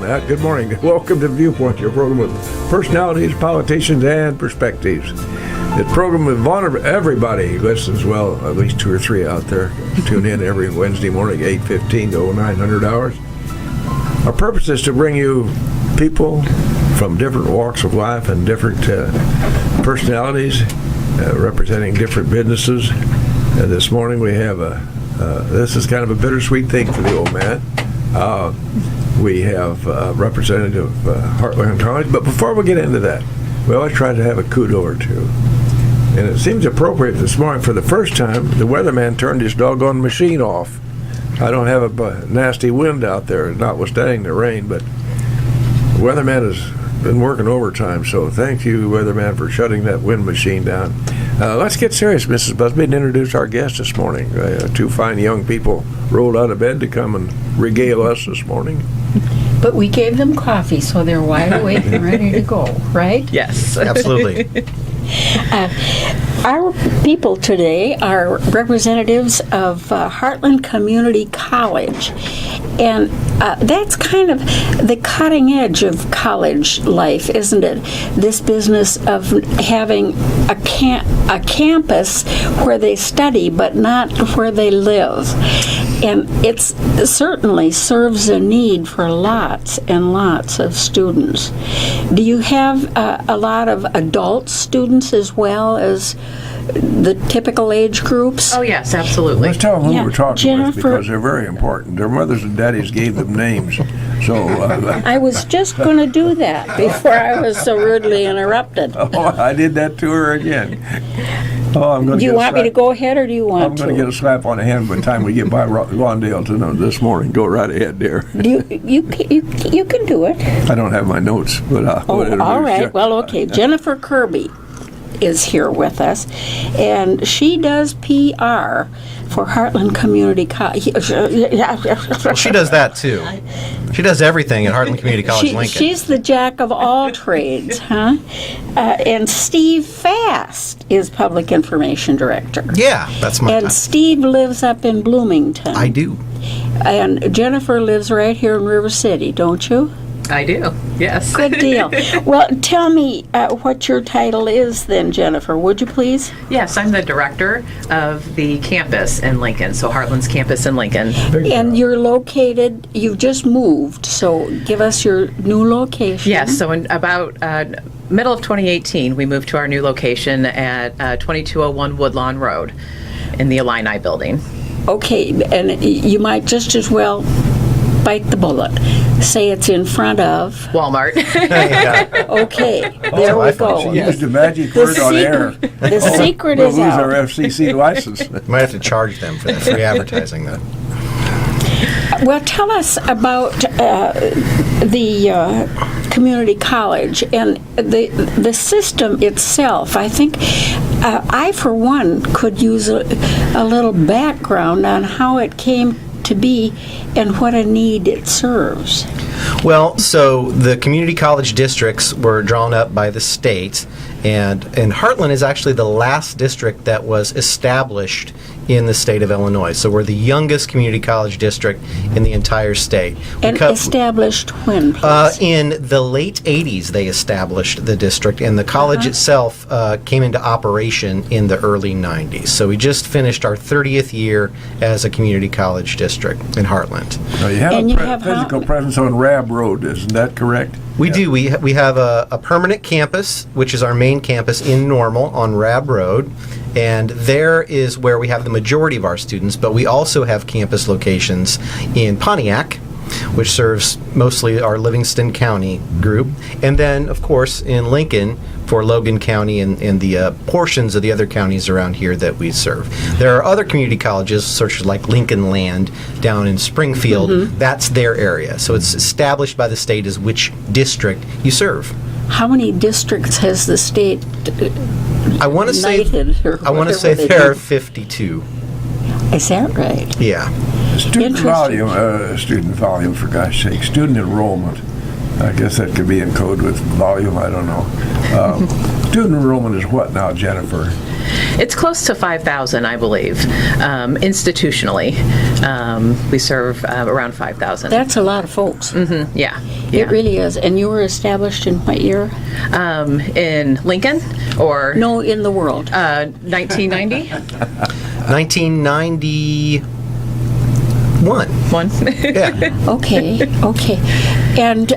Matt. Good morning. Welcome to Viewpoint, your program with personalities, politicians, and perspectives. The program with everybody who listens, well, at least 2 or 3 out there. Tune in every Wednesday morning, 8:15 to 0900 hours. Our purpose is to bring you people from different walks of life and different personalities representing different businesses. This morning we have this is kind of a bittersweet thing for the old man. We have representative Heartland College, but before we get into that, we always try to have a kudo or two. And it seems appropriate this morning, for the first time, the weatherman turned his doggone machine off. I don't have a nasty wind out there, notwithstanding the rain, but the weatherman has been working overtime, so thank you, weatherman, for shutting that wind machine down. Let's get serious, Mrs. Busby, and introduce our guest this morning. 2 fine young people rolled out of bed to come and regale us this morning. But we gave them coffee, so they're wide awake and ready to go, right? Yes. Absolutely. Our people today are representatives of Heartland Community College, and that's kind of the cutting edge of college life, isn't it? This business of having a campus where they study, but not where they live. And it certainly serves a need for lots and lots of students. Do you have a lot of adult students as well as the typical age groups? Oh, yes, absolutely. Let's tell them who we're talking Jennifer, with, because they're very important. Their mothers and daddies gave them names. So I was just going to do that before I was so rudely interrupted. I did that to her again. I'm Do you want me to go ahead, or do you want I'm going to get a slap on the hand by the time we get by Rondale this morning. Go right ahead, dear. You can do it. I don't have my notes, but all right. Well, okay. Jennifer Kirby is here with us, and she does PR for Heartland Community College. Well, she does that too. She does everything at Heartland Community College, Lincoln. She's the jack of all trades, huh? And Steve Fast is Public Information Director. Yeah, that's my And time. Steve lives up in Bloomington. I do. And Jennifer lives right here in River City, don't you? I do, yes. Good deal. Well, tell me what your title is then, Jennifer, would you please? Yes, I'm the director of the campus in Lincoln, so Heartland's campus in Lincoln. And you're located, you've just moved, so give us your new location. Yes, so in about middle of 2018, we moved to our new location at 2201 Woodlawn Road in the Illini building. Okay, and you might just as well bite the bullet. Say it's in front of Walmart. Okay, there we go. She used the magic word on air. The secret We'll is lose out. our FCC license. Might have to charge them for that free advertising, though. Well, tell us about the community college and the system itself. I think I, for one, could use a little background on how it came to be and what a need it serves. Well, so the community college districts were drawn up by the state, and Heartland is actually the last district that was established in the state of Illinois. So we're the youngest community college district in the entire state. And established when, please? In the late 80s, they established the district, and the college itself came into operation in the early 90s. So we just finished our 30th year as a community college district in Heartland. Now, you have a physical presence on Rab Road, isn't that correct? We do. We have a permanent campus, which is our main campus in Normal on Rab Road, and there is where we have the majority of our students, but we also have campus locations in Pontiac, which serves mostly our Livingston County group, and then, of course, in Lincoln for Logan County and the portions of the other counties around here that we serve. There are other community colleges, such as like Lincoln Land down in Springfield. That's their area. So it's established by the state as which district you serve. How many districts has the state I want to say there are 52. Is that right? Yeah. Student volume, for gosh sake, student enrollment. I guess that could be in code with volume, I don't know. Student enrollment is what now, Jennifer? It's close to 5,000, I believe, institutionally. We serve around 5,000. That's a lot of folks. Yeah. It really is. And you were established in what year? In Lincoln, or No, in the world. 1990? 1991. One. Yeah. Okay. And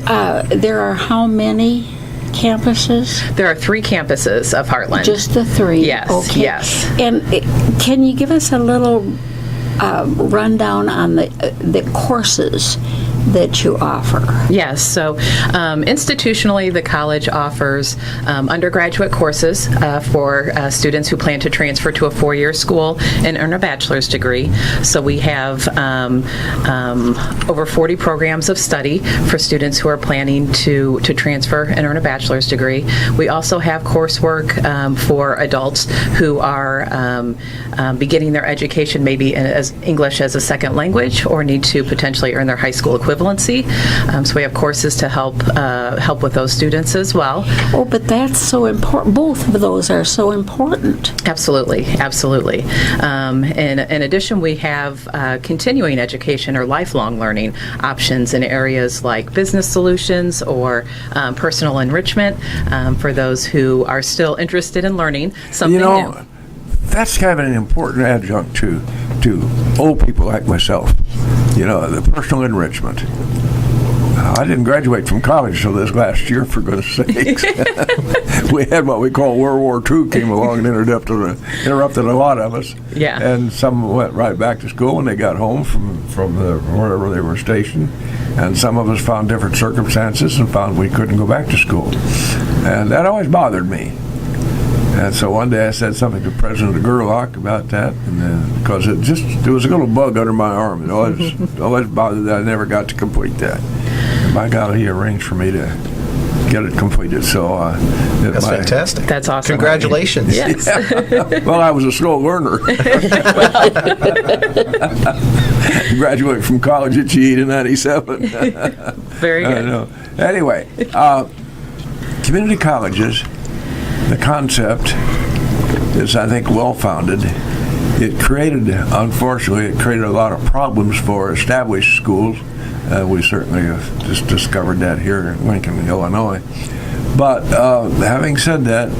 there are how many campuses? There are 3 campuses of Heartland. Just the 3? Yes, Okay. yes. And can you give us a little rundown on the courses that you offer? Yes, so institutionally, the college offers undergraduate courses for students who plan to transfer to a 4-year school and earn a bachelor's degree. So we have over 40 programs of study for students who are planning to transfer and earn a bachelor's degree. We also have coursework for adults who are beginning their education maybe as English as a second language, or need to potentially earn their high school equivalency. So we have courses to help with those students as well. Oh, but that's so important. Both of those are so important. Absolutely. In addition, we have continuing education or lifelong learning options in areas like business solutions or personal enrichment for those who are still interested in learning something new. That's kind of an important adjunct to old people like myself. The personal enrichment. I didn't graduate from college till this last year, for goodness sakes. We had what we call World War II came along and interrupted a lot of us. Yeah. And some went right back to school when they got home from wherever they were stationed. And some of us found different circumstances and found we couldn't go back to school. And that always bothered me. And so one day I said something to President Gerlach about that, and because it was a little bug under my arm. It always bothered that I never got to complete that. And by golly, he arranged for me to get it completed. So That's fantastic. That's awesome. Congratulations. Yes. Well, I was a slow learner. Graduated from college at GE in '97. Very good. Anyway, community colleges. The concept is, I think, well-founded. Unfortunately, it created a lot of problems for established schools. We certainly have just discovered that here in Lincoln, Illinois. But having said that,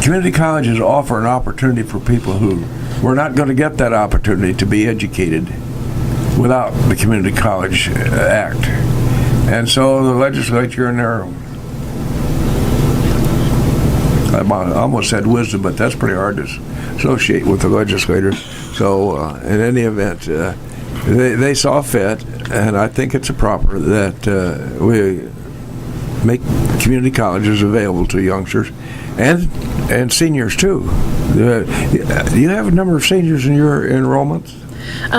community colleges offer an opportunity for people who were not going to get that opportunity to be educated without the Community College Act. And so the legislature in their I almost said wisdom, but that's pretty hard to associate with the legislators. So in any event, they saw fit, and I think it's proper that we make community colleges available to youngsters and seniors too. Do you have a number of seniors in your enrollments?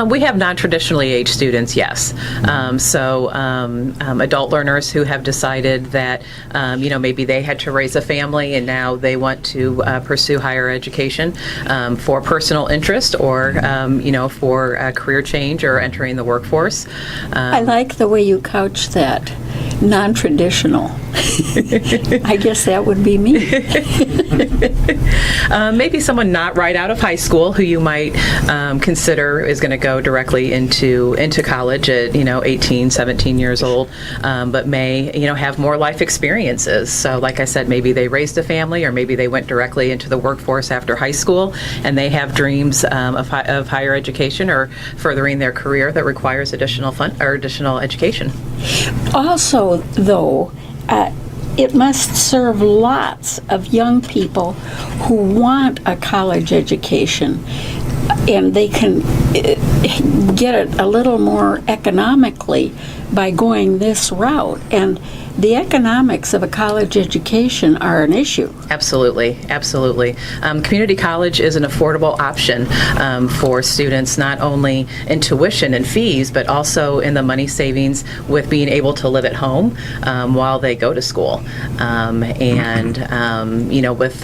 We have non-traditionally aged students, yes. Adult learners who have decided that, maybe they had to raise a family and now they want to pursue higher education for personal interest or, for career change or entering the workforce. I like the way you couch that. Non-traditional. I guess that would be me. Maybe someone not right out of high school who you might consider is going to go directly into college at 18, 17 years old, but may have more life experiences. So like I said, maybe they raised a family, or maybe they went directly into the workforce after high school, and they have dreams of higher education or furthering their career that requires additional education. Also, though, it must serve lots of young people who want a college education, and they can get it a little more economically by going this route. And the economics of a college education are an issue. Absolutely, absolutely. Community college is an affordable option for students, not only in tuition and fees, but also in the money savings with being able to live at home while they go to school. With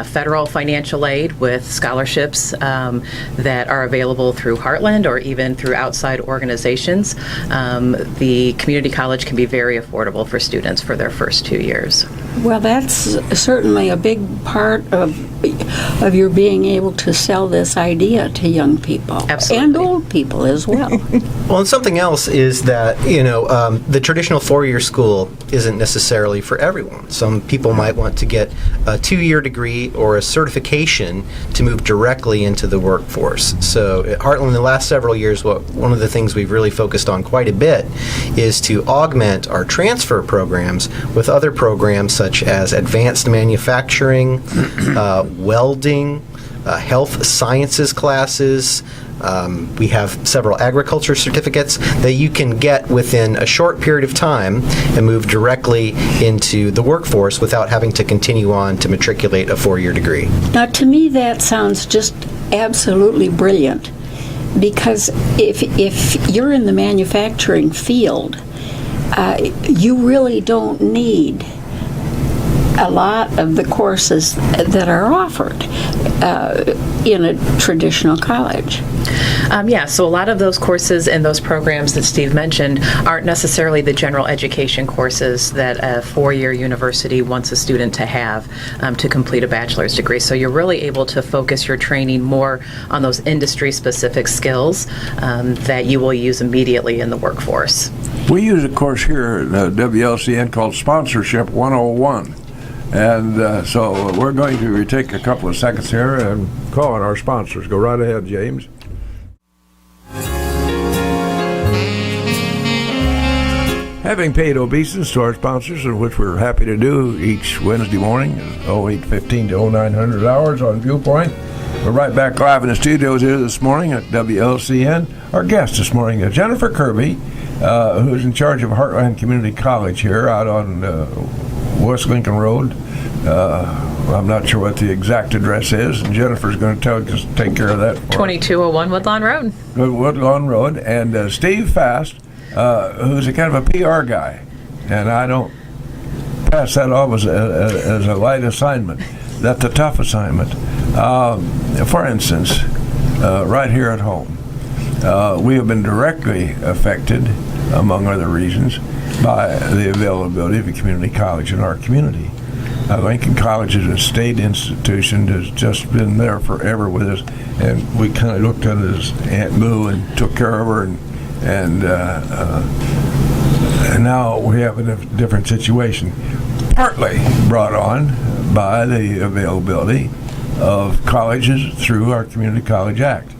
federal financial aid, with scholarships that are available through Heartland or even through outside organizations, the community college can be very affordable for students for their first 2 years. Well, that's certainly a big part of your being able to sell this idea to young people. Absolutely. And old people as well. Well, and something else is that, the traditional four-year school isn't necessarily for everyone. Some people might want to get a 2-year degree or a certification to move directly into the workforce. So at Heartland, in the last several years, one of the things we've really focused on quite a bit is to augment our transfer programs with other programs such as advanced manufacturing, welding, health sciences classes. We have several agriculture certificates that you can get within a short period of time and move directly into the workforce without having to continue on to matriculate a 4-year degree. Now, to me, that sounds just absolutely brilliant, because if you're in the manufacturing field, you really don't need a lot of the courses that are offered in a traditional college. So a lot of those courses and those programs that Steve mentioned aren't necessarily the general education courses that a 4-year university wants a student to have to complete a bachelor's degree. So you're really able to focus your training more on those industry-specific skills that you will use immediately in the workforce. We use a course here at WLCN called Sponsorship 101. And so we're going to take a couple of seconds here and call on our sponsors. Go right ahead, James. Having paid obeisance to our sponsors, which we're happy to do each Wednesday morning, 08:15 to 0900 hours on Viewpoint. We're right back live in the studios here this morning at WLCN. Our guest this morning is Jennifer Kirby, who's in charge of Heartland Community College here out on West Lincoln Road. I'm not sure what the exact address is, and Jennifer's going to take care of that for us. 2201 Woodlawn Road. Woodlawn Road. And Steve Fast, who's a kind of a PR guy, and I don't pass that off as a light assignment. That's a tough assignment. For instance, right here at home, we have been directly affected, among other reasons, by the availability of a community college in our community. Lincoln College is a state institution that's just been there forever with us, and we kind of looked at it as Aunt Boo and took care of her, and now we have a different situation, partly brought on by the availability of colleges through our Community College Act.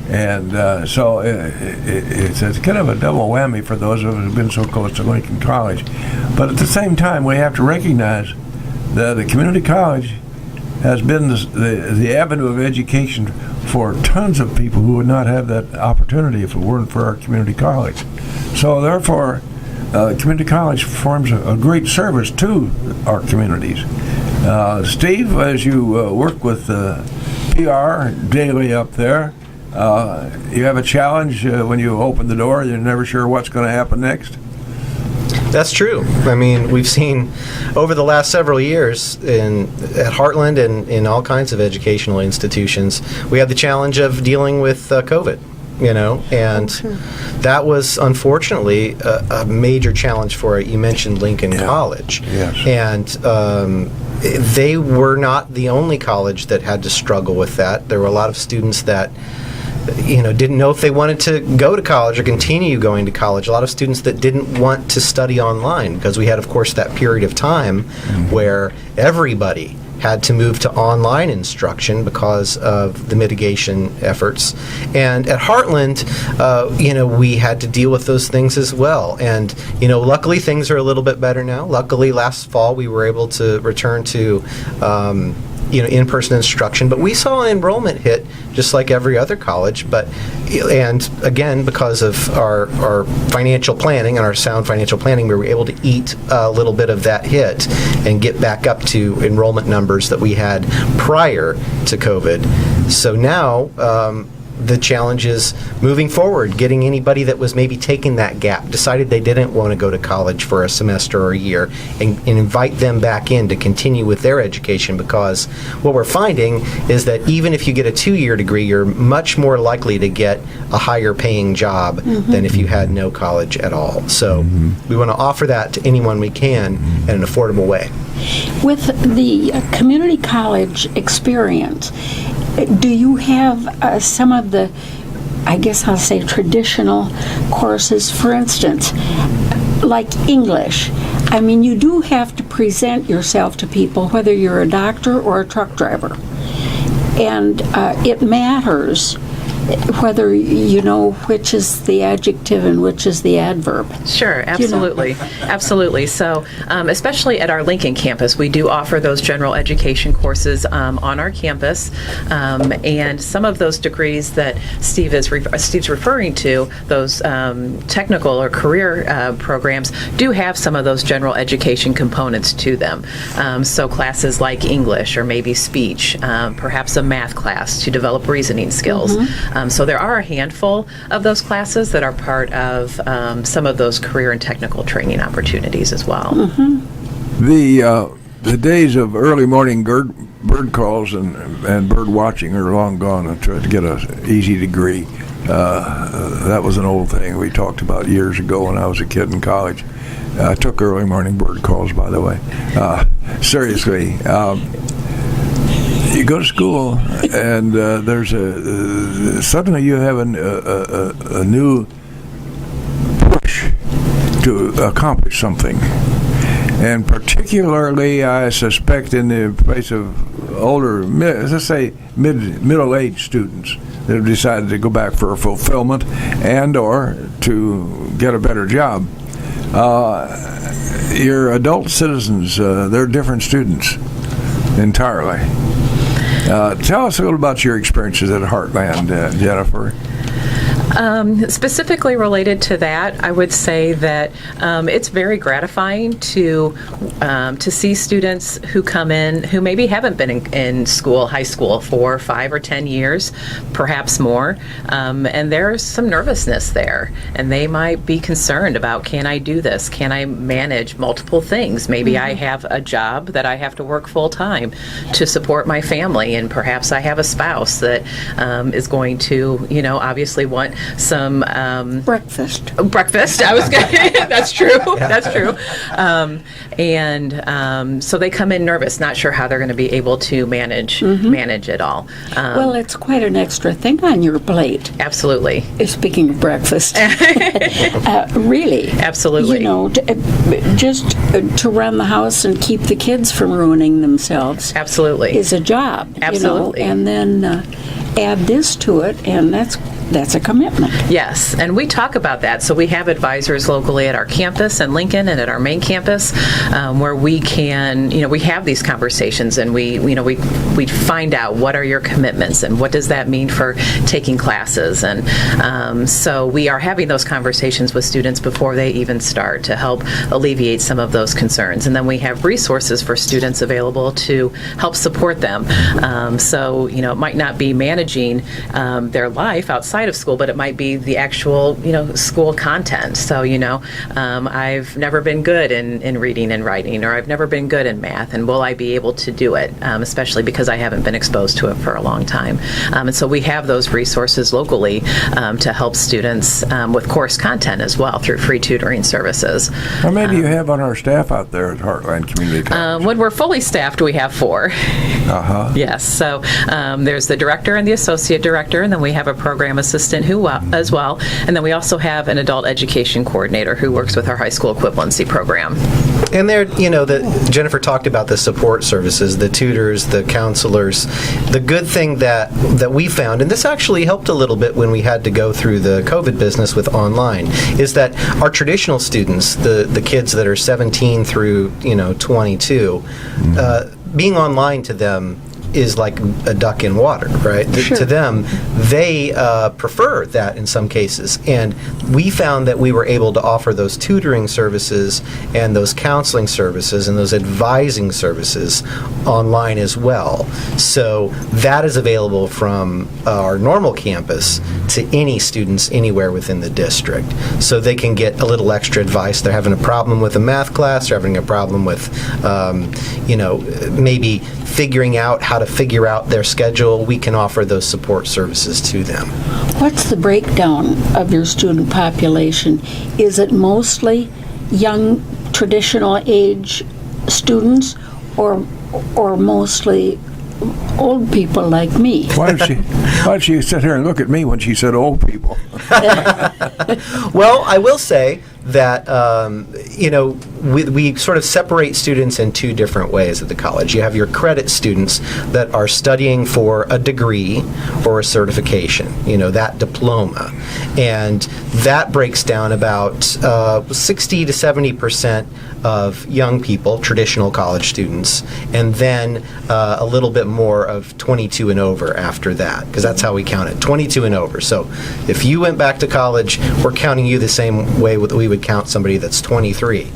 And so it's kind of a double whammy for those of us who've been so close to Lincoln College. But at the same time, we have to recognize that a community college has been the avenue of education for tons of people who would not have that opportunity if it weren't for our community college. So therefore, community college performs a great service to our communities. Steve, as you work with PR daily up there, you have a challenge when you open the door. You're never sure what's going to happen next. That's true. I mean, we've seen over the last several years at Heartland and in all kinds of educational institutions, we had the challenge of dealing with COVID, and that was unfortunately a major challenge for it. You mentioned Lincoln College. Yes. And they were not the only college that had to struggle with that. There were a lot of students that didn't know if they wanted to go to college or continue going to college. A lot of students that didn't want to study online, because we had, of course, that period of time where everybody had to move to online instruction because of the mitigation efforts. And at Heartland, we had to deal with those things as well. And, luckily things are a little bit better now. Luckily, last fall we were able to return to in-person instruction. But we saw enrollment hit just like every other college. And again, because of our financial planning and our sound financial planning, we were able to eat a little bit of that hit and get back up to enrollment numbers that we had prior to COVID. So now, the challenge is moving forward, getting anybody that was maybe taking that gap, decided they didn't want to go to college for a semester or a year, and invite them back in to continue with their education, because what we're finding is that even if you get a 2-year degree, you're much more likely to get a higher paying job than if you had no college at all. So we want to offer that to anyone we can in an affordable way. With the community college experience, do you have some of the, I guess I'll say, traditional courses? For instance, like English. I mean, you do have to present yourself to people, whether you're a doctor or a truck driver. And it matters whether you know which is the adjective and which is the adverb. Sure, absolutely. Absolutely. So, especially at our Lincoln campus, we do offer those general education courses on our campus. And some of those degrees that Steve's referring to, those technical or career programs, do have some of those general education components to them. So classes like English or maybe speech, perhaps a math class to develop reasoning skills. So there are a handful of those classes that are part of some of those career and technical training opportunities as well. The days of early morning bird calls and bird watching are long gone, and try to get an easy degree. That was an old thing we talked about years ago when I was a kid in college. I took early morning bird calls, by the way. Seriously. You go to school, and there's suddenly you have a new push to accomplish something, and particularly, I suspect, in the place of older, let's say middle-aged students that have decided to go back for fulfillment and/or to get a better job. Your adult citizens, they're different students entirely. Tell us a little about your experiences at Heartland, Jennifer. Specifically related to that, I would say that it's very gratifying to see students who come in who maybe haven't been in school, high school, for 5 or 10 years, perhaps more, and there's some nervousness there, and they might be concerned about, can I do this? Can I manage multiple things? Maybe I have a job that I have to work full time to support my family, and perhaps I have a spouse that is going to, obviously want some breakfast. I was gonna, that's true. That's true. So they come in nervous, not sure how they're going to be able to manage it all. Well, it's quite an extra thing on your plate. Absolutely. Speaking of breakfast, really, absolutely. Just to run the house and keep the kids from ruining themselves. Absolutely, is a job. Absolutely, and then add this to it, and that's a commitment. Yes, and we talk about that. So we have advisors locally at our campus in Lincoln and at our main campus where we can, we have these conversations, and we find out what are your commitments and what does that mean for taking classes. And so we are having those conversations with students before they even start to help alleviate some of those concerns. And then we have resources for students available to help support them. So, it might not be managing their life outside of school, but it might be the actual, school content. So, I've never been good in reading and writing, or I've never been good in math, and will I be able to do it, especially because I haven't been exposed to it for a long time. And so we have those resources locally to help students with course content as well through free tutoring services. How many do you have on our staff out there at Heartland Community College? When we're fully staffed, we have 4. Yes. So there's the director and the associate director, and then we have a program assistant as well. And then we also have an adult education coordinator who works with our high school equivalency program. And there, Jennifer talked about the support services, the tutors, the counselors. The good thing that we found, and this actually helped a little bit when we had to go through the COVID business with online, is that our traditional students, the kids that are 17 through 22, being online to them is like a duck in water, right? Sure. To them, they prefer that in some cases. And we found that we were able to offer those tutoring services and those counseling services and those advising services online as well. So that is available from our normal campus to any students anywhere within the district. So they can get a little extra advice. They're having a problem with a math class, they're having a problem with, maybe figuring out how to figure out their schedule. We can offer those support services to them. What's the breakdown of your student population? Is it mostly young, traditional age students, or mostly old people like me? Why did she sit here and look at me when she said old people? Well, I will say that, we sort of separate students in two different ways at the college. You have your credit students that are studying for a degree or a certification, that diploma. And that breaks down about 60 to 70% of young people, traditional college students, and then a little bit more of 22 and over after that, because that's how we count it, 22 and over. So if you went back to college, we're counting you the same way that we would count somebody that's 23.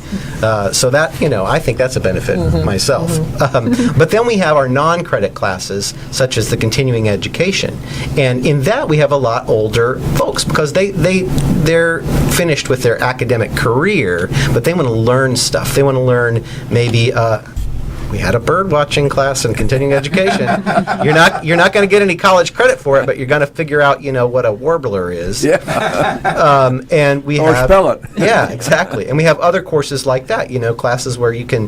So that, I think that's a benefit myself. But then we have our non-credit classes, such as the continuing education. And in that, we have a lot older folks, because they're finished with their academic career, but they want to learn stuff. They want to learn maybe we had a bird watching class in continuing education. You're not going to get any college credit for it, but you're going to figure out what a warbler is. Yeah. And we or spell it. Yeah, exactly. And we have other courses like that. Classes where you can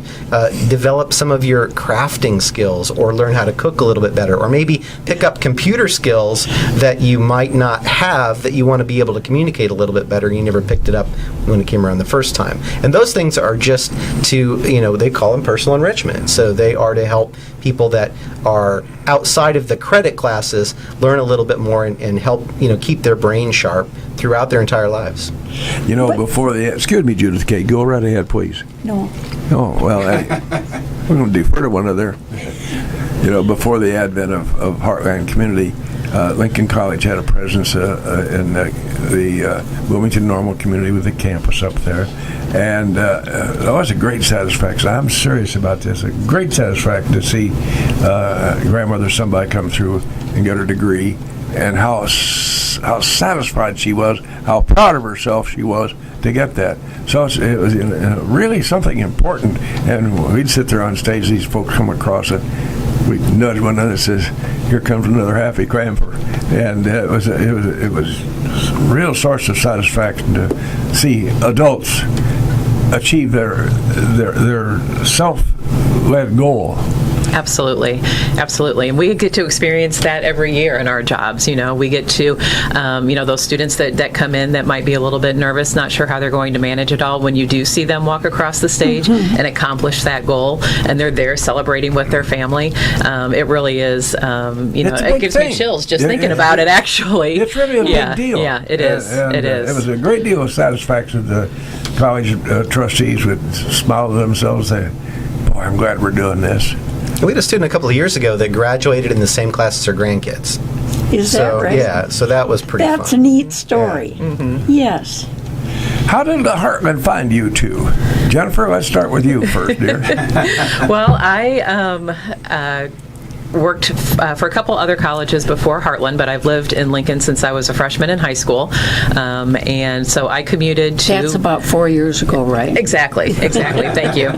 develop some of your crafting skills, or learn how to cook a little bit better, or maybe pick up computer skills that you might not have, that you want to be able to communicate a little bit better. You never picked it up when it came around the first time. And those things are just to, they call them personal enrichment. So they are to help people that are outside of the credit classes learn a little bit more and help, keep their brain sharp throughout their entire lives. Before excuse me, Judith K., go right ahead, please. No. Oh, well, we're going to defer to one another. Before the advent of Heartland Community, Lincoln College had a presence in the Wilmington Normal community with a campus up there. And that was a great satisfaction. I'm serious about this. A great satisfaction to see grandmother somebody come through and get her degree, and how satisfied she was, how proud of herself she was to get that. So it was really something important. And we'd sit there on stage, these folks come across it, we nudge one another and says, "Here comes another happy Cranford." And it was a real source of satisfaction to see adults achieve their self-led goal. Absolutely. And we get to experience that every year in our jobs. We get to, those students that come in that might be a little bit nervous, not sure how they're going to manage it all. When you do see them walk across the stage and accomplish that goal, and they're there celebrating with their family, it really is, it gives me chills just thinking about it, actually. It's really a big deal. Yeah, it is. It is. It was a great deal of satisfaction. The college trustees would smile to themselves and say, "Boy, I'm glad we're doing this." We had a student a couple of years ago that graduated in the same class as her grandkids. Is that right? Yeah, so that was pretty fun. That's a neat story. Yeah. Yes. How did the Heartland find you two? Jennifer, let's start with you first, dear. Well, I worked for a couple other colleges before Heartland, but I've lived in Lincoln since I was a freshman in high school, and so I commuted to... That's about 4 years ago, right? Exactly. Thank you.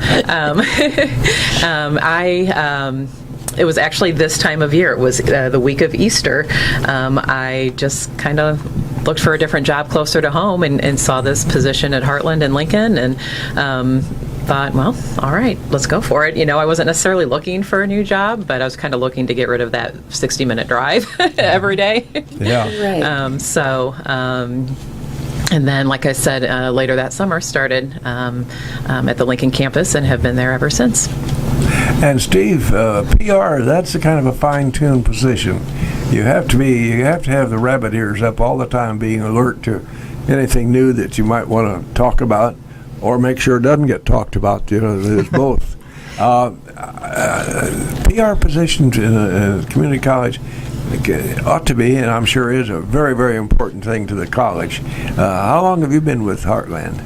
It was actually this time of year. It was the week of Easter. I just kind of looked for a different job closer to home and saw this position at Heartland in Lincoln, and thought, well, all right, let's go for it. I wasn't necessarily looking for a new job, but I was kind of looking to get rid of that 60-minute drive every day. Yeah. Right. And then, like I said, later that summer, started at the Lincoln campus and have been there ever since. And Steve, PR, that's a kind of a fine-tuned position. You have to have the rabbit ears up all the time, being alert to anything new that you might want to talk about, or make sure it doesn't get talked about. There's both. PR positions in a community college ought to be, and I'm sure is, a very, very important thing to the college. How long have you been with Heartland?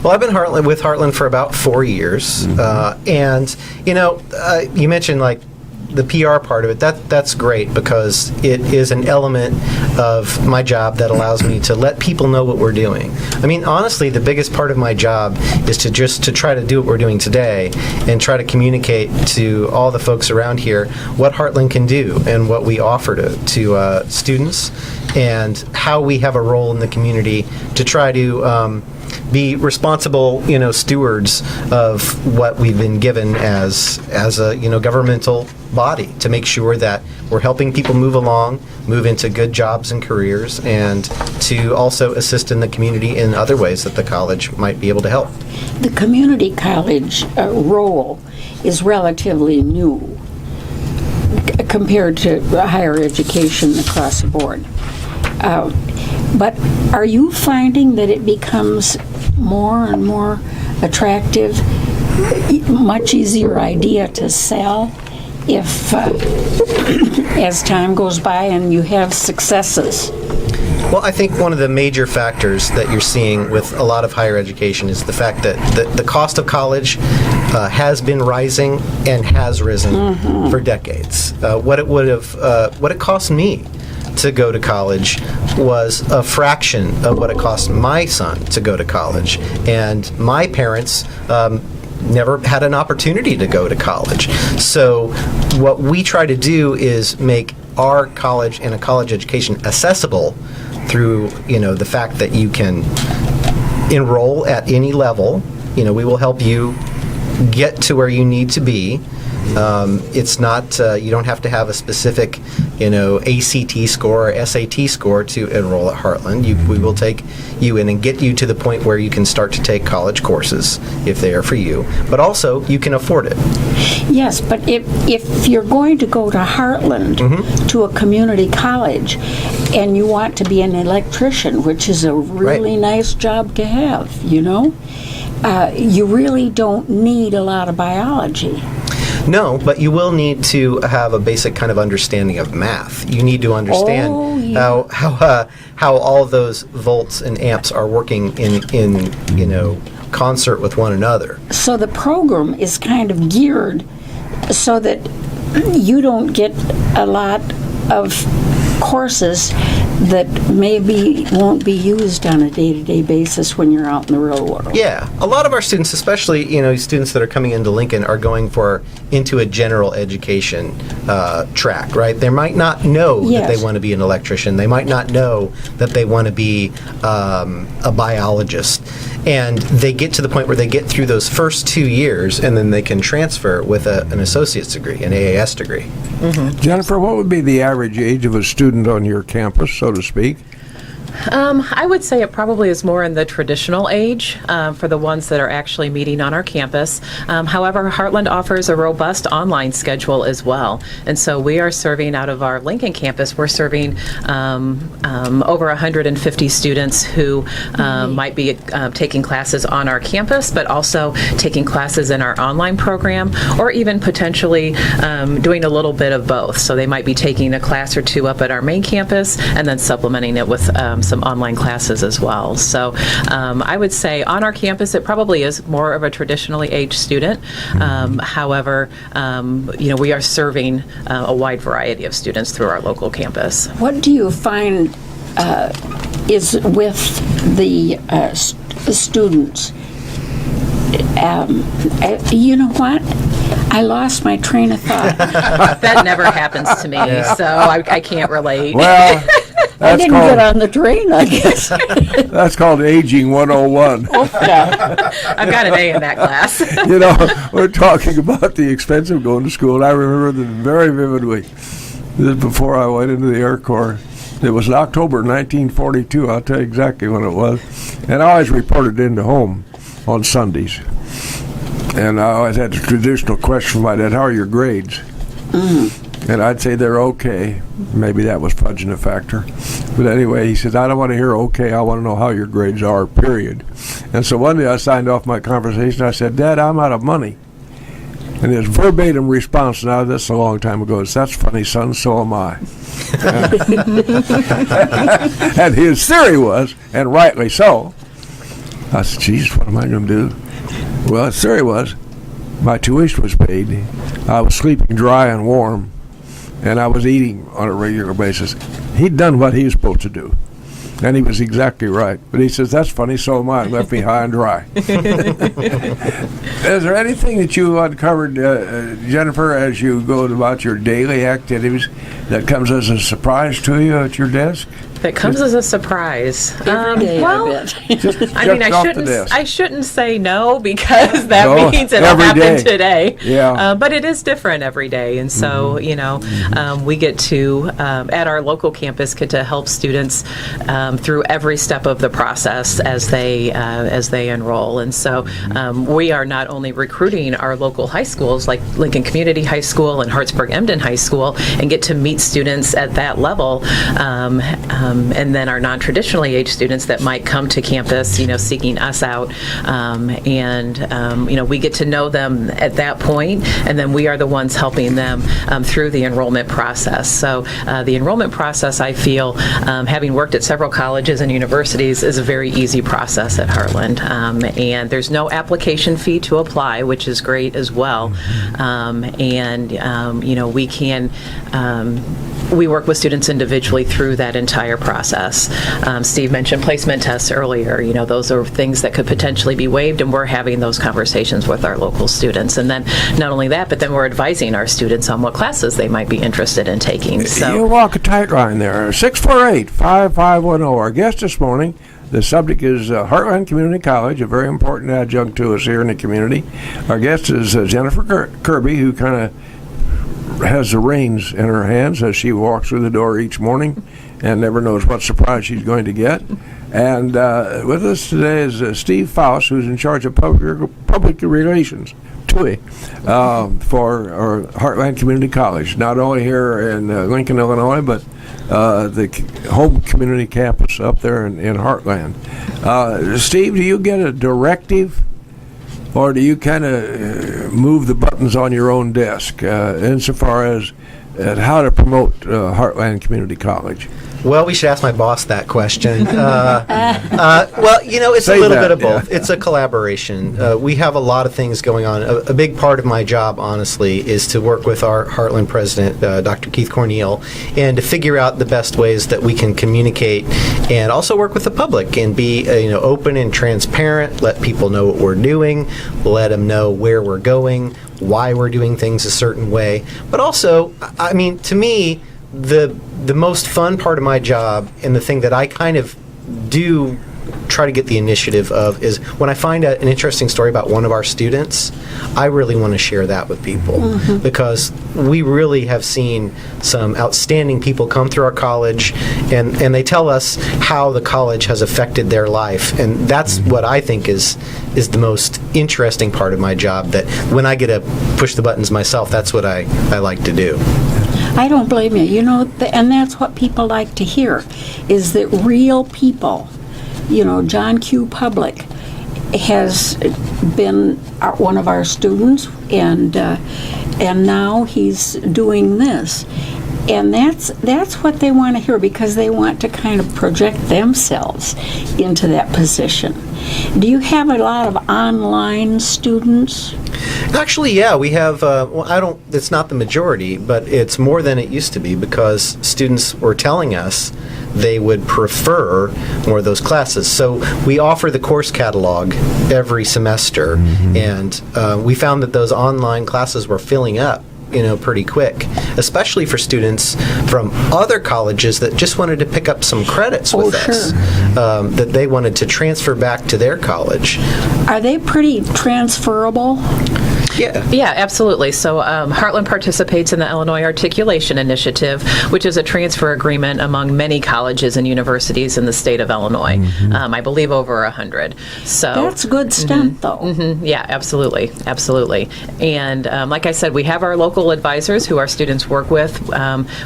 Well, I've been with Heartland for about 4 years, and you mentioned like the PR part of it. That's great because it is an element of my job that allows me to let people know what we're doing. I mean, honestly, the biggest part of my job is to try to do what we're doing today and try to communicate to all the folks around here what Heartland can do and what we offer to students and how we have a role in the community to try to be responsible, stewards of what we've been given as a governmental body to make sure that we're helping people move into good jobs and careers, and to also assist in the community in other ways that the college might be able to help. The community college role is relatively new compared to higher education across the board. But are you finding that it becomes more and more attractive, much easier idea to sell if as time goes by and you have successes? Well, I think one of the major factors that you're seeing with a lot of higher education is the fact that the cost of college has been rising and has risen for decades. What it cost me to go to college was a fraction of what it cost my son to go to college. And my parents never had an opportunity to go to college. So what we try to do is make our college and a college education accessible through, the fact that you can enroll at any level. We will help you get to where you need to be. It's not, you don't have to have a specific, ACT score or SAT score to enroll at Heartland. We will take you in and get you to the point where you can start to take college courses if they are for you. But also, you can afford it. Yes, but if you're going to go to Heartland, to a community college, and you want to be an electrician, which is a really nice job to have, you really don't need a lot of biology. No, but you will need to have a basic kind of understanding of math. You need to understand how all those volts and amps are working in concert with one another. So the program is kind of geared so that you don't get a lot of courses that maybe won't be used on a day-to-day basis when you're out in the real world. Yeah, a lot of our students, especially students that are coming into Lincoln, are going into a general education track, right? They might not know that they want to be an electrician. They might not know that they want to be a biologist. And they get to the point where they get through those first 2 years, and then they can transfer with an associate's degree, an AAS degree. Jennifer, what would be the average age of a student on your campus, so to speak? I would say it probably is more in the traditional age for the ones that are actually meeting on our campus. However, Heartland offers a robust online schedule as well. And so we are serving out of our Lincoln campus, we're serving over 150 students who might be taking classes on our campus, but also taking classes in our online program, or even potentially doing a little bit of both. So they might be taking a class or two up at our main campus and then supplementing it with some online classes as well. So I would say on our campus it probably is more of a traditionally aged student. However, we are serving a wide variety of students through our local campus. What do you find is with the students? You know what? I lost my train of thought. That never happens to me, so I can't relate. Well, I didn't get on the train, I guess. That's called Aging 101. I've got an A in that class. We're talking about the expense of going to school. I remember that very vividly. This is before I went into the Air Corps. It was October 1942. I'll tell you exactly when it was. And I always reported into home on Sundays. And I always had the traditional question from my dad, how are your grades? And I'd say they're okay. Maybe that was fudging a factor. But anyway, he says, I don't want to hear okay, I want to know how your grades are, period. And so one day I signed off my conversation. I said, Dad, I'm out of money. And his verbatim response, now this is a long time ago, is, "That's funny, son, so am I." And his theory was, and rightly so, I said, "Geez, what am I going to do?" Well, his theory was, my tuition was paid, I was sleeping dry and warm, and I was eating on a regular basis. He'd done what he was supposed to do. And he was exactly right. But he says, "That's funny, so am I." Left me high and dry. Is there anything that you uncovered, Jennifer, as you go about your daily activities that comes as a surprise to you at your desk? That comes as a surprise. Every day, well, I bet. I mean, Just off the desk. I shouldn't say no because that No, means it'll every happen day. today. Yeah. But it is different every day, and so we get to at our local campus get to help students through every step of the process as they enroll, and so we are not only recruiting our local high schools like Lincoln Community High School and Hartsburg-Emden High School, and get to meet students at that level. And then our non-traditionally aged students that might come to campus, seeking us out, we get to know them at that point, and then we are the ones helping them through the enrollment process. So the enrollment process, I feel, having worked at several colleges and universities, is a very easy process at Heartland, and there's no application fee to apply, which is great as well. We work with students individually through that entire process. Steve mentioned placement tests earlier. Those are things that could potentially be waived, and we're having those conversations with our local students. And then not only that, but then we're advising our students on what classes they might be interested in taking. So You walk a tight line there. 648-5510. Our guest this morning, the subject is Heartland Community College, a very important adjunct to us here in the community. Our guest is Jennifer Kirby, who kind of has the reins in her hands as she walks through the door each morning and never knows what surprise she's going to get. And with us today is Steve Faust, who's in charge of public relations, TUI, for our Heartland Community College, not only here in Lincoln, Illinois, but the home community campus up there in Heartland. Steve, do you get a directive, or do you kind of move the buttons on your own desk insofar as how to promote Heartland Community College? Well, we should ask my boss that question. It's Say a little that, bit of both. yeah. It's a collaboration. We have a lot of things going on. A big part of my job, honestly, is to work with our Heartland president, Dr. Keith Corneal, and to figure out the best ways that we can communicate and also work with the public and be open and transparent, let people know what we're doing, let them know where we're going, why we're doing things a certain way. But also, I mean, to me, the most fun part of my job, and the thing that I kind of do try to get the initiative of, is when I find an interesting story about one of our students, I really want to share that with people, because we really have seen some outstanding people come through our college, and they tell us how the college has affected their life, and that's what I think is the most interesting part of my job, that when I get to push the buttons myself, that's what I like to do. I don't blame you. And that's what people like to hear, is that real people, John Q. Public has been one of our students, and now he's doing this. And that's what they want to hear, because they want to kind of project themselves into that position. Do you have a lot of online students? Actually, yeah, we have, it's not the majority, but it's more than it used to be, because students were telling us they would prefer more of those classes. So we offer the course catalog every semester, and we found that those online classes were filling up pretty quick, especially for students from other colleges that just wanted to pick up some credits with us, that they wanted to transfer back to their college. Are they pretty transferable? Yeah, absolutely. So Heartland participates in the Illinois Articulation Initiative, which is a transfer agreement among many colleges and universities in the state of Illinois. I believe over 100. So that's good stuff, though. Yeah, absolutely. And like I said, we have our local advisors who our students work with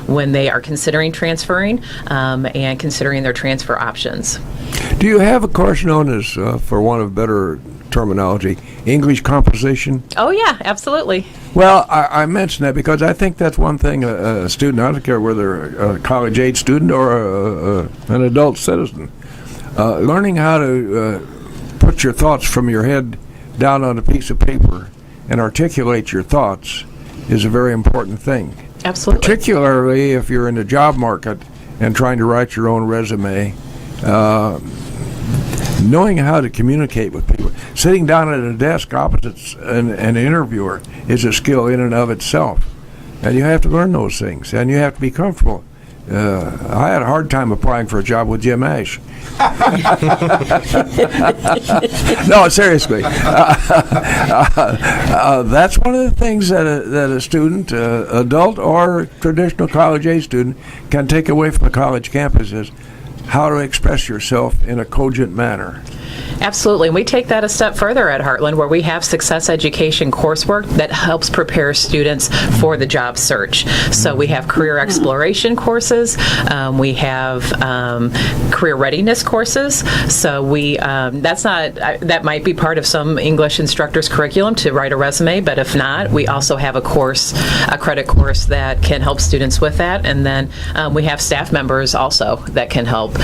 when they are considering transferring and considering their transfer options. Do you have a course known as, for want of better terminology, English composition. Oh, yeah, absolutely. Well, I mention that because I think that's one thing a student, I don't care whether a college-age student or an adult citizen, learning how to put your thoughts from your head down on a piece of paper and articulate your thoughts is a very important thing. Absolutely. Particularly if you're in the job market and trying to write your own resume. Knowing how to communicate with people, sitting down at a desk opposite an interviewer is a skill in and of itself, and you have to learn those things, and you have to be comfortable. I had a hard time applying for a job with Jim Ash. No, seriously. That's one of the things that a student, adult or traditional college-age student, can take away from the college campus is how to express yourself in a cogent manner. Absolutely. And we take that a step further at Heartland, where we have success education coursework that helps prepare students for the job search. So we have career exploration courses. We have career readidness courses. So that might be part of some English instructor's curriculum to write a resume, but if not, we also have a credit course that can help students with that. And then we have staff members also that can help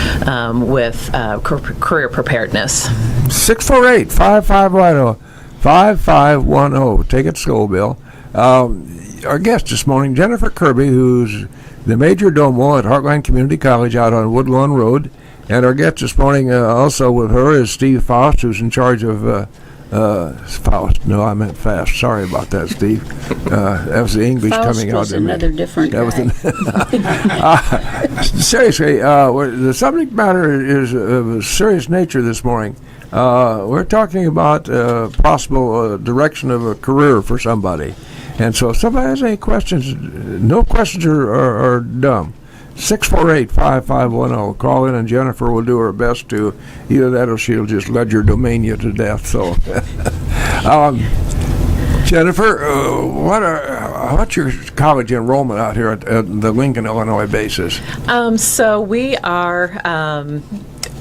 with career preparedness. 648-5510-5510. Take it slow, Bill. Our guest this morning, Jennifer Kirby, who's the major domo at Heartland Community College out on Woodlawn Road. And our guest this morning also with her is Steve Faust, who's in charge of Faust. No, I meant Fast. Sorry about that, Steve. That was the English Faust coming out. was another different guy. Seriously, the subject matter is of a serious nature this morning. We're talking about possible direction of a career for somebody. And so if somebody has any questions, no questions are dumb. 648-5510. Call in and Jennifer will do her best to either that or she'll just ledger domain you to death. So, Jennifer, what's your college enrollment out here at the Lincoln, Illinois basis? So we are,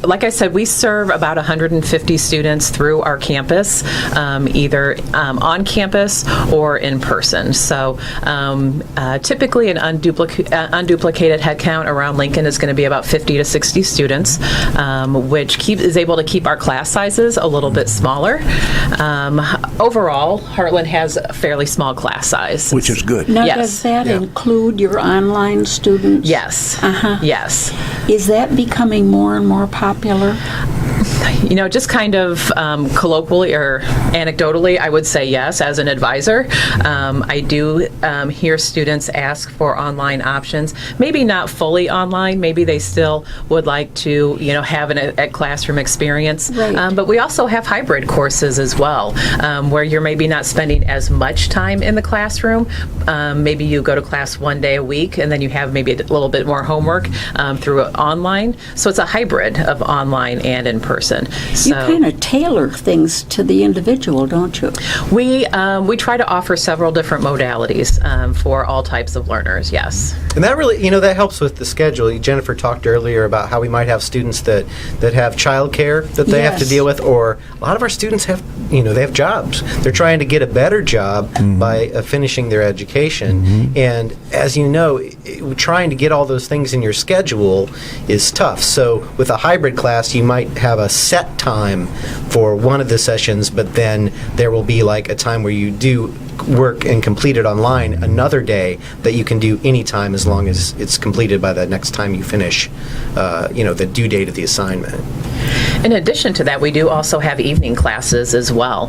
like I said, we serve about 150 students through our campus, either on campus or in person. So typically an unduplicated headcount around Lincoln is going to be about 50 to 60 students, which is able to keep our class sizes a little bit smaller. Overall, Heartland has a fairly small class size. Which is good. Now, Yes. does that include your online students? Yes. Yes. Is that becoming more and more popular? Just kind of colloquially or anecdotally, I would say yes, as an advisor. I do hear students ask for online options, maybe not fully online, maybe they still would like to, have a classroom experience. Right. But we also have hybrid courses as well, where you're maybe not spending as much time in the classroom. Maybe you go to class one day a week, and then you have maybe a little bit more homework through online. So it's a hybrid of online and in person. You kind of tailor things to the individual, don't you? We try to offer several different modalities for all types of learners, yes. And that really, that helps with the schedule. Jennifer talked earlier about how we might have students that have childcare that they have to Yes. deal with, or a lot of our students have, they have jobs. They're trying to get a better job by finishing their education. And as you know, trying to get all those things in your schedule is tough. So with a hybrid class, you might have a set time for one of the sessions, but then there will be like a time where you do work and complete it online another day that you can do anytime as long as it's completed by the next time you finish, the due date of the assignment. In addition to that, we do also have evening classes as well.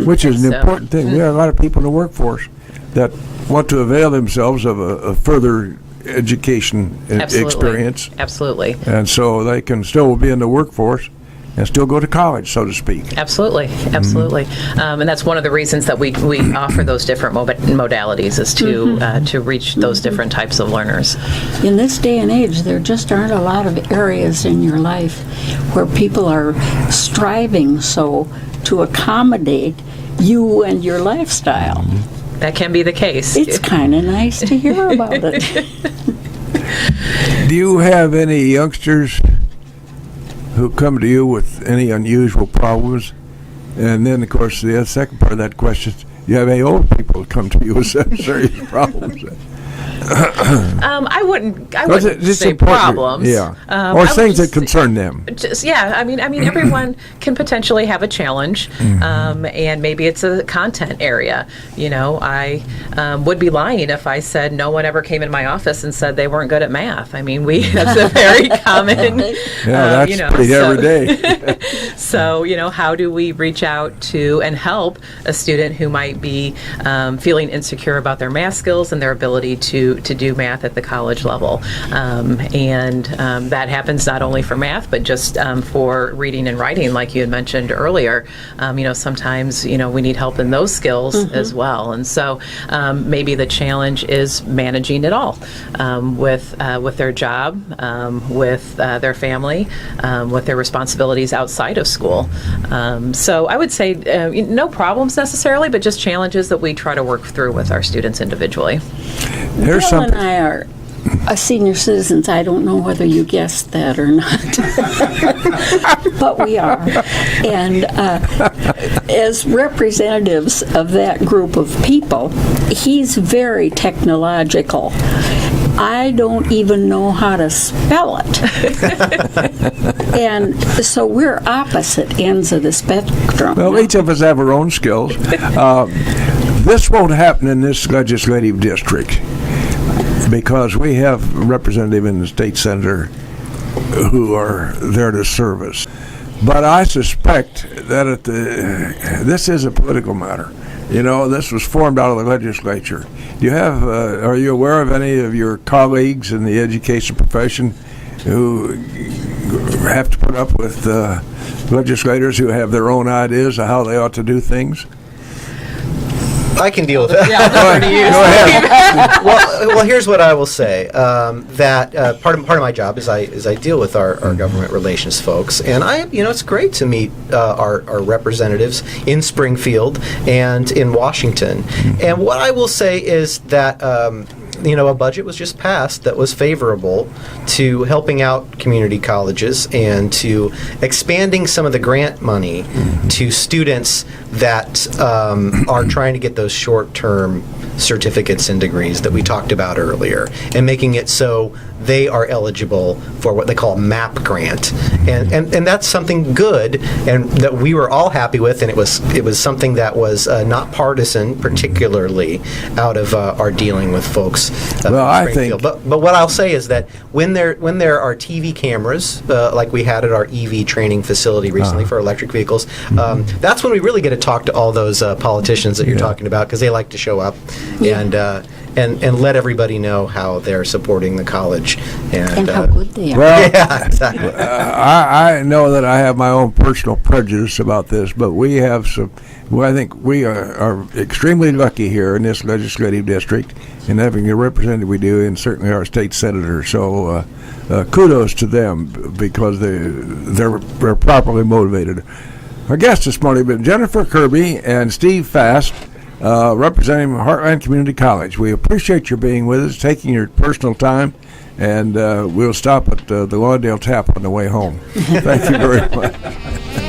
Which is an important thing. We have a lot of people in the workforce that want to avail themselves of a further education experience. Absolutely. And so they can still be in the workforce and still go to college, so to speak. Absolutely. And that's one of the reasons that we offer those different modalities is to reach those different types of learners. In this day and age, there just aren't a lot of areas in your life where people are striving so to accommodate you and your lifestyle. That can be the case. It's kind of nice to hear about it. Do you have any youngsters who come to you with any unusual problems And then, of course, the second part of that question, you have any old people come to you with serious problems. I wouldn't It's say important, problems. Yeah. I Or would things that just- concern them. I mean, everyone can potentially have a challenge, and maybe it's a content area. I would be lying if I said no one ever came in my office and said they weren't good at math. I mean, that's a very common. Yeah, that's pretty every day. So, how do we reach out to and help a student who might be feeling insecure about their math skills and their ability to do math at the college level? And that happens not only for math, but just for reading and writing, like you had mentioned earlier. Sometimes, we need help in those skills as well. And so maybe the challenge is managing it all with their job, with their family, with their responsibilities outside of school. So I would say no problems necessarily, but just challenges that we try to work through with our students individually. There's Bill something. and I are senior citizens. I don't know whether you guessed that or not, but we are. And as representatives of that group of people, he's very technological. I don't even know how to spell it. And so we're opposite ends of the spectrum. Well, each of us have our own skills. This won't happen in this legislative district because we have a representative and a state senator who are there to serve us. But I suspect that this is a political matter. This was formed out of the legislature. Are you aware of any of your colleagues in the education profession who have to put up with legislators who have their own ideas of how they ought to do things? I can deal with that. Go ahead. Well, here's what I will say. That part of my job is I deal with our government relations folks, and it's great to meet our representatives in Springfield and in Washington. And what I will say is that a budget was just passed that was favorable to helping out community colleges and to expanding some of the grant money to students that are trying to get those short-term certificates and degrees that we talked about earlier, and making it so they are eligible for what they call MAP grant, and that's something good and that we were all happy with, and it was something that was not partisan, particularly out of our dealing with folks. Well, I think, but what I'll say is that when there are TV cameras, like we had at our EV training facility recently for electric vehicles, that's when we really get to talk to all those politicians that you're talking about, because they like to show up and let everybody know how they're supporting the college and how good they are. Well, yeah, exactly. I know that I have my own personal prejudice about this, but we have some. Well, I think we are extremely lucky here in this legislative district in having the representative we do, and certainly our state senator. So kudos to them because they're properly motivated. Our guests this morning have been Jennifer Kirby and Steve Fast, representing Heartland Community College. We appreciate your being with us, taking your personal time, and we'll stop at the Lawndale Tap on the way home. Thank you very much.